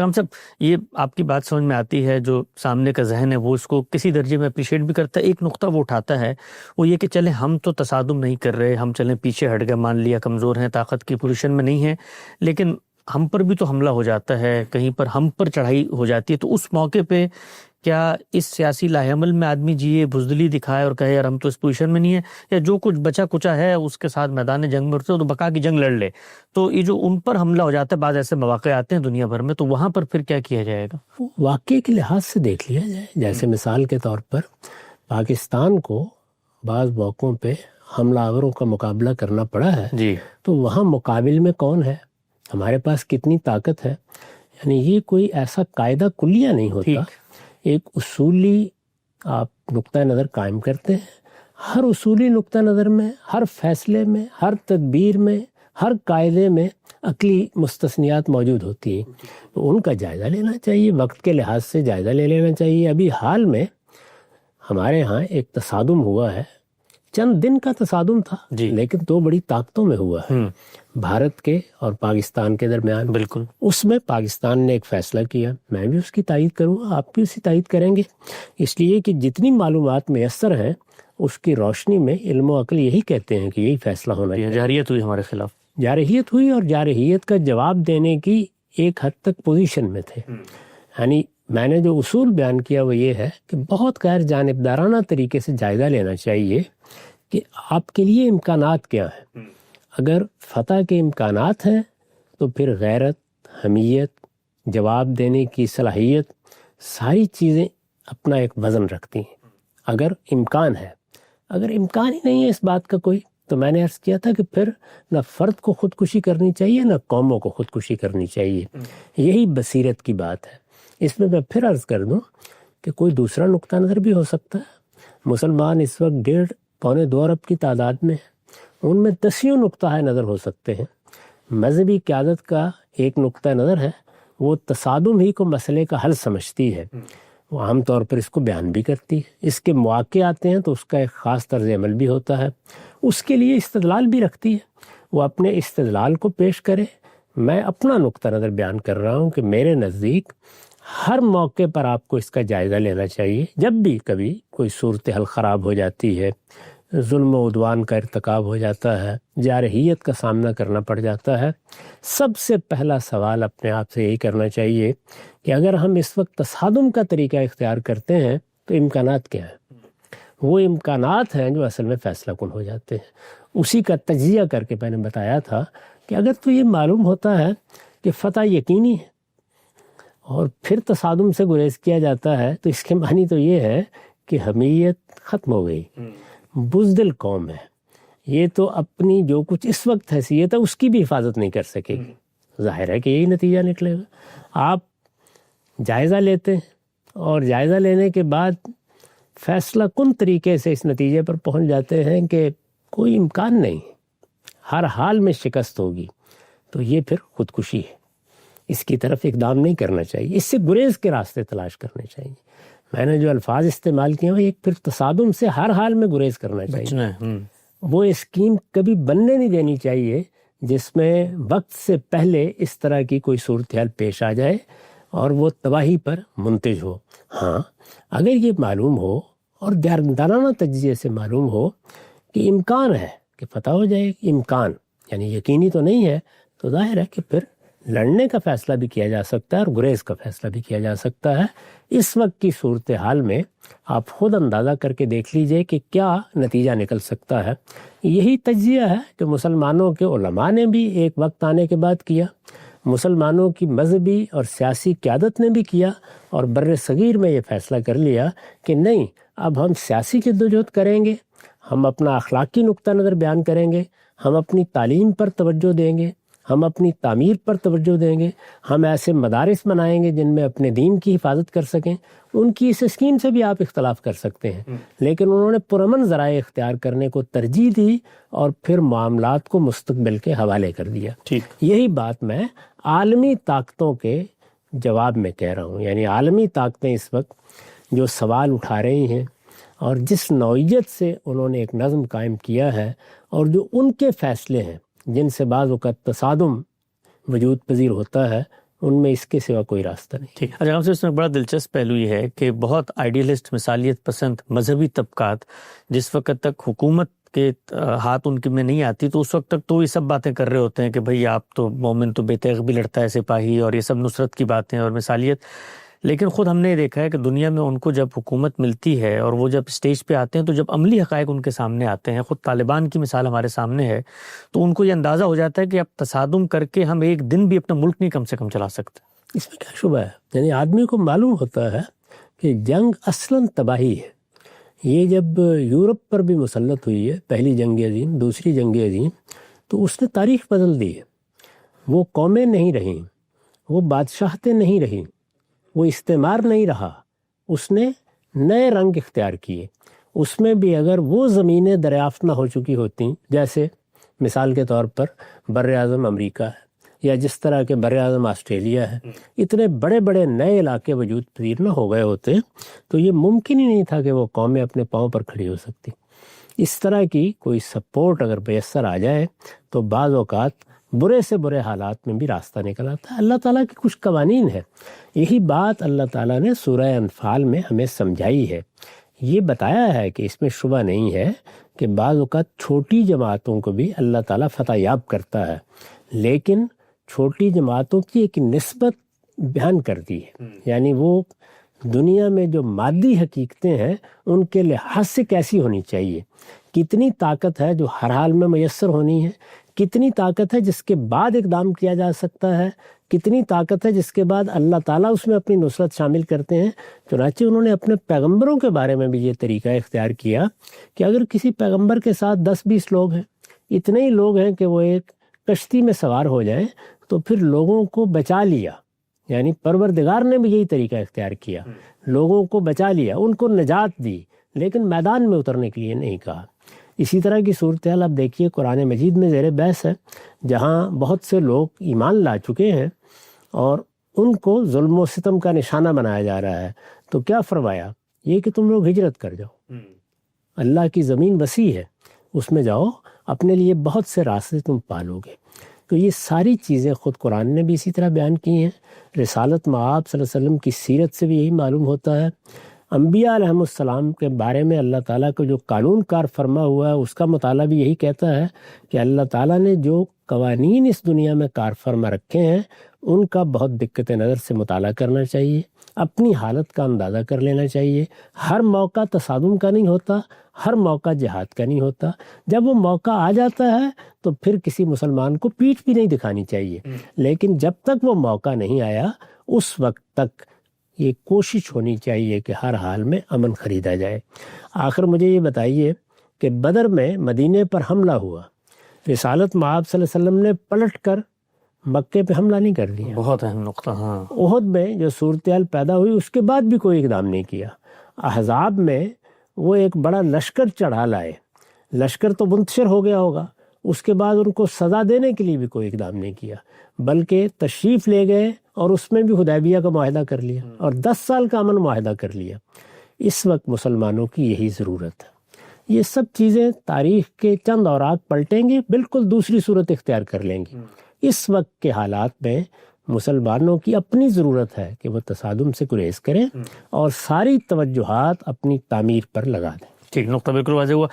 ہم سب یہ آپ کی بات سمجھ میں آتی ہے، جو سامنے کا ذہن ہے وہ اس کو کسی درجے میں اپریشیٹ بھی کرتا ہے۔ ایک نقطہ وہ اٹھاتا ہے، وہ یہ کہ چلیں ہم تو تصادم نہیں کر رہے، ہم چلیں پیچھے ہٹ گئے، مان لیا کمزور ہیں، طاقت کی پوزیشن میں نہیں ہیں، لیکن ہم پر بھی تو حملہ ہو جاتا ہے، کہیں پر ہم پر چڑھائی ہو جاتی ہے، تو اس موقع پہ کیا اس سیاسی لاہ عمل میں آدمی جیے، بزدلی دکھائے اور کہے یار ہم تو اس پوزیشن میں نہیں ہیں، یا جو کچھ بچا کچا ہے اس کے ساتھ میدان جنگ میں اترے تو بقا کی جنگ لڑ لے؟ تو یہ جو ان پر حملہ ہو جاتا ہے، بعض ایسے مواقع آتے ہیں دنیا بھر میں، تو وہاں پر پھر کیا کیا جائے گا؟ واقعے کے لحاظ سے دیکھ لیا جائے، جیسے مثال کے طور پر پاکستان کو بعض موقعوں پہ حملہ آوروں کا مقابلہ کرنا پڑا ہے جی، تو وہاں مقابل میں کون ہے، ہمارے پاس کتنی طاقت ہے، یعنی یہ کوئی ایسا قاعدہ کلیہ نہیں ہوتا، ایک اصولی آپ نقطہ نظر قائم کرتے ہیں، ہر اصولی نقطہ نظر میں، ہر فیصلے میں، ہر تدبیر میں، ہر قاعدے میں عقلی مستثنیات موجود ہوتی ہیں، تو ان کا جائزہ لینا چاہیے، وقت کے لحاظ سے جائزہ لے لینا چاہیے۔ ابھی حال میں ہمارے ہاں ایک تصادم ہوا ہے، چند دن کا تصادم تھا لیکن دو بڑی طاقتوں میں ہوا ہے، بھارت کے اور پاکستان کے درمیان۔ بالکل، اس میں پاکستان نے ایک فیصلہ کیا، میں بھی اس کی تائید کروں گا، آپ بھی اسی تائید کریں گے، اس لیے کہ جتنی معلومات میسر ہیں اس کی روشنی میں علم و عقل یہی کہتے ہیں کہ یہی فیصلہ ہونا چاہیے۔ جارحیت ہوئی ہمارے خلاف، جارحیت ہوئی، اور جارحیت کا جواب دینے کی ایک حد تک پوزیشن میں تھے، یعنی میں نے جو اصول بیان کیا وہ یہ ہے کہ بہت غیر جانبدارانہ طریقے سے جائزہ لینا چاہیے کہ آپ کے لیے امکانات کیا ہیں۔ اگر فتح کے امکانات ہیں تو پھر غیرت، حمیت، جواب دینے کی صلاحیت، ساری چیزیں اپنا ایک وزن رکھتی ہیں۔ اگر امکان ہے، اگر امکان ہی نہیں ہے اس بات کا کوئی، تو میں نے عرض کیا تھا کہ پھر نہ فرد کو خودکشی کرنی چاہیے نہ قوموں کو خودکشی کرنی چاہیے، یہی بصیرت کی بات ہے۔ اس میں پھر عرض کر دوں کہ کوئی دوسرا نقطہ نظر بھی ہو سکتا ہے۔ مسلمان اس وقت 1.5-2 ارب کی تعداد میں ہیں، ان میں 10 نقطہ نظر ہو سکتے ہیں۔ مذہبی قیادت کا ایک نقطہ نظر ہے، وہ تصادم ہی کو مسئلے کا حل سمجھتی ہے، وہ عام طور پر اس کو بیان بھی کرتی ہے، اس کے مواقع آتے ہیں تو اس کا ایک خاص طرز عمل بھی ہوتا ہے، اس کے لیے استدلال بھی رکھتی ہے، وہ اپنے استدلال کو پیش کرے۔ میں اپنا نقطہ نظر بیان کر رہا ہوں کہ میرے نزدیک ہر موقع پر آپ کو اس کا جائزہ لینا چاہیے، جب بھی کبھی کوئی صورتحال خراب ہو جاتی ہے، ظلم و عدوان کا ارتکاب ہو جاتا ہے، جارحیت کا سامنا کرنا پڑ جاتا ہے، سب سے پہلا سوال اپنے آپ سے یہی کرنا چاہیے کہ اگر ہم اس وقت تصادم کا طریقہ اختیار کرتے ہیں تو امکانات کیا ہیں؟ وہ امکانات ہیں جو اصل میں فیصلہ کن ہو جاتے ہیں۔ اسی کا تجزیہ کر کے میں نے بتایا تھا کہ اگر تو یہ معلوم ہوتا ہے کہ فتح یقینی ہے اور پھر تصادم سے گریز کیا جاتا ہے، تو اس کے معنی تو یہ ہے کہ حمیت ختم ہو گئی، بزدل قوم ہے، یہ تو اپنی جو کچھ اس وقت حیثیت ہے اس کی بھی حفاظت نہیں کر سکے گی۔ ظاہر ہے کہ یہی نتیجہ نکلے گا۔ آپ جائزہ لیتے ہیں اور جائزہ لینے کے بعد فیصلہ کن طریقے سے اس نتیجے پر پہنچ جاتے ہیں کہ کوئی امکان نہیں، ہر حال میں شکست ہوگی، تو یہ پھر خودکشی ہے، اس کی طرف اقدام نہیں کرنا چاہیے، اس سے گریز کے راستے تلاش کرنے چاہیے۔ میں نے جو الفاظ استعمال کیے ہیں، ایک پھر تصادم سے ہر حال میں گریز کرنا چاہیے، وہ اسکیم کبھی بننے نہیں دینی چاہیے جس میں وقت سے پہلے اس طرح کی کوئی صورتحال پیش آ جائے اور وہ تباہی پر منتج ہو۔ ہاں، اگر یہ معلوم ہو اور دانانہ تجزیے سے معلوم ہو کہ امکان ہے کہ فتح ہو جائے، امکان یعنی یقینی تو نہیں ہے، تو ظاہر ہے کہ پھر لڑنے کا فیصلہ بھی کیا جا سکتا ہے اور گریز کا فیصلہ بھی کیا جا سکتا ہے۔ اس وقت کی صورتحال میں آپ خود اندازہ کر کے دیکھ لیجئے کہ کیا نتیجہ نکل سکتا ہے۔ یہی تجزیہ ہے کہ مسلمانوں کے علماء نے بھی ایک وقت آنے کے بعد کیا، مسلمانوں کی مذہبی اور سیاسی قیادت نے بھی کیا، اور بر صغیر میں یہ فیصلہ کر لیا کہ نہیں، اب ہم سیاسی جدوجہد کریں گے، ہم اپنا اخلاقی نقطہ نظر بیان کریں گے، ہم اپنی تعلیم پر توجہ دیں گے، ہم اپنی تعمیر پر توجہ دیں گے، ہم ایسے مدارس بنائیں گے جن میں اپنے دین کی حفاظت کر سکیں۔ ان کی اس اسکیم سے بھی آپ اختلاف کر سکتے ہیں، لیکن انہوں نے پرامن ذرائع اختیار کرنے کو ترجیح دی اور پھر معاملات کو مستقبل کے حوالے کر دیا۔ یہی بات میں عالمی طاقتوں کے جواب میں کہہ رہا ہوں، یعنی عالمی طاقتیں اس وقت جو سوال اٹھا رہی ہیں اور جس نوعیت سے انہوں نے ایک نظم قائم کیا ہے، اور جو ان کے فیصلے ہیں جن سے بعض اوقات تصادم وجود پذیر ہوتا ہے، ان میں اس کے سوا کوئی راستہ نہیں. ٹھیک. اچھا آپ سے اس میں بڑا دلچسپ پہلو یہ ہے کہ بہت آئیڈیلسٹ، مثالیت پسند مذہبی طبقات جس وقت تک حکومت کے ہاتھ ان کے میں نہیں آتی تو اس وقت تک تو یہ سب باتیں کر رہے ہوتے ہیں کہ بھئی آپ تو مومن تو بے تیغ بھی لڑتا ہے سپاہی، اور یہ سب نصرت کی باتیں اور مثالیت. لیکن خود ہم نے دیکھا ہے کہ دنیا میں ان کو جب حکومت ملتی ہے اور وہ جب اسٹیج پہ آتے ہیں تو جب عملی حقائق ان کے سامنے آتے ہیں، خود طالبان کی مثال ہمارے سامنے ہے، تو ان کو یہ اندازہ ہو جاتا ہے کہ اب تصادم کر کے ہم ایک دن بھی اپنا ملک نہیں کم سے کم چلا سکتے. اس میں کیا شبہ ہے؟ یعنی آدمی کو معلوم ہوتا ہے کہ جنگ اصلاً تباہی ہے. یہ جب یورپ پر بھی مسلط ہوئی ہے، پہلی جنگ عظیم، دوسری جنگ عظیم، تو اس نے تاریخ بدل دی ہے. وہ قومیں نہیں رہیں، وہ بادشاہتیں نہیں رہیں، وہ استعمار نہیں رہا، اس نے نئے رنگ اختیار کیے. اس میں بھی اگر وہ زمینیں دریافت نہ ہو چکی ہوتی، جیسے مثال کے طور پر بر اعظم امریکہ ہے یا جس طرح کے بر اعظم آسٹریلیا ہے، اتنے بڑے بڑے نئے علاقے وجود پذیر نہ ہو گئے ہوتے تو یہ ممکن ہی نہیں تھا کہ وہ قومیں اپنے پاؤں پر کھڑی ہو سکتی. اس طرح کی کوئی سپورٹ اگر میسر آ جائے تو بعض اوقات برے سے برے حالات میں بھی راستہ نکل آتا ہے. اللہ تعالیٰ کی کچھ قوانین ہے. یہی بات اللہ تعالیٰ نے سورہ انفال میں ہمیں سمجھائی ہے. یہ بتایا ہے کہ اس میں شبہ نہیں ہے کہ بعض اوقات چھوٹی جماعتوں کو بھی اللہ تعالیٰ فتح یاب کرتا ہے، لیکن چھوٹی جماعتوں کی ایک نسبت بیان کر دی ہے. یعنی وہ دنیا میں جو مادی حقیقتیں ہیں ان کے لحاظ سے کیسی ہونی چاہیے، کتنی طاقت ہے جو ہر حال میں میسر ہونی ہے، کتنی طاقت ہے جس کے بعد اقدام کیا جا سکتا ہے، کتنی طاقت ہے جس کے بعد اللہ تعالیٰ اس میں اپنی نصرت شامل کرتے ہیں. چنانچہ انہوں نے اپنے پیغمبروں کے بارے میں بھی یہ طریقہ اختیار کیا کہ اگر کسی پیغمبر کے ساتھ 10-20 لوگ ہیں، اتنے ہی لوگ ہیں کہ وہ ایک کشتی میں سوار ہو جائیں تو پھر لوگوں کو بچا لیا. یعنی پروردگار نے بھی یہی طریقہ اختیار کیا، لوگوں کو بچا لیا، ان کو نجات دی، لیکن میدان میں اترنے کے لیے نہیں کہا. اسی طرح کی صورتحال آپ دیکھیے قرآن مجید میں زیر بحث ہے، جہاں بہت سے لوگ ایمان لا چکے ہیں اور ان کو ظلم و ستم کا نشانہ بنایا جا رہا ہے. تو کیا فرمایا؟ یہ کہ تم لوگ ہجرت کر جاؤ، اللہ کی زمین وسیع ہے، اس میں جاؤ، اپنے لیے بہت سے راستے تم پالو گے. تو یہ ساری چیزیں خود قرآن نے بھی اسی طرح بیان کی ہیں. رسالت مآب صلی اللہ علیہ وسلم کی سیرت سے بھی یہی معلوم ہوتا ہے. انبیاء علیہم السلام کے بارے میں اللہ تعالیٰ کو جو قانون کار فرما ہوا ہے اس کا مطالعہ بھی یہی کہتا ہے کہ اللہ تعالیٰ نے جو قوانین اس دنیا میں کار فرما رکھے ہیں ان کا بہت دقت نظر سے مطالعہ کرنا چاہیے، اپنی حالت کا اندازہ کر لینا چاہیے. ہر موقع تصادم کا نہیں ہوتا، ہر موقع جہاد کا نہیں ہوتا. جب وہ موقع آ جاتا ہے تو پھر کسی مسلمان کو پیٹھ بھی نہیں دکھانی چاہیے، لیکن جب تک وہ موقع نہیں آیا اس وقت تک یہ کوشش ہونی چاہیے کہ ہر حال میں امن خریدا جائے. آخر مجھے یہ بتائیے کہ بدر میں مدینے پر حملہ ہوا، رسالت مآب صلی اللہ علیہ وسلم نے پلٹ کر مکے پہ حملہ نہیں کر دیا. بہت اہم نقطہ. ہاں، احد میں جو صورتحال پیدا ہوئی اس کے بعد بھی کوئی اقدام نہیں کیا. احزاب میں وہ ایک بڑا لشکر چڑھا لائے، لشکر تو منتشر ہو گیا ہوگا، اس کے بعد ان کو سزا دینے کے لیے بھی کوئی اقدام نہیں کیا، بلکہ تشریف لے گئے اور اس میں بھی حدیبیہ کا معاہدہ کر لیا اور 10 سال کا امن معاہدہ کر لیا. اس وقت مسلمانوں کی یہی ضرورت ہے. یہ سب چیزیں تاریخ کے چند اوراق پلٹیں گے، بالکل دوسری صورت اختیار کر لیں گی. اس وقت کے حالات میں مسلمانوں کی اپنی ضرورت ہے کہ وہ تصادم سے گریز کریں اور ساری توجہات اپنی تعمیر پر لگا دیں. ٹھیک، نقطہ بالکل واضح ہوا.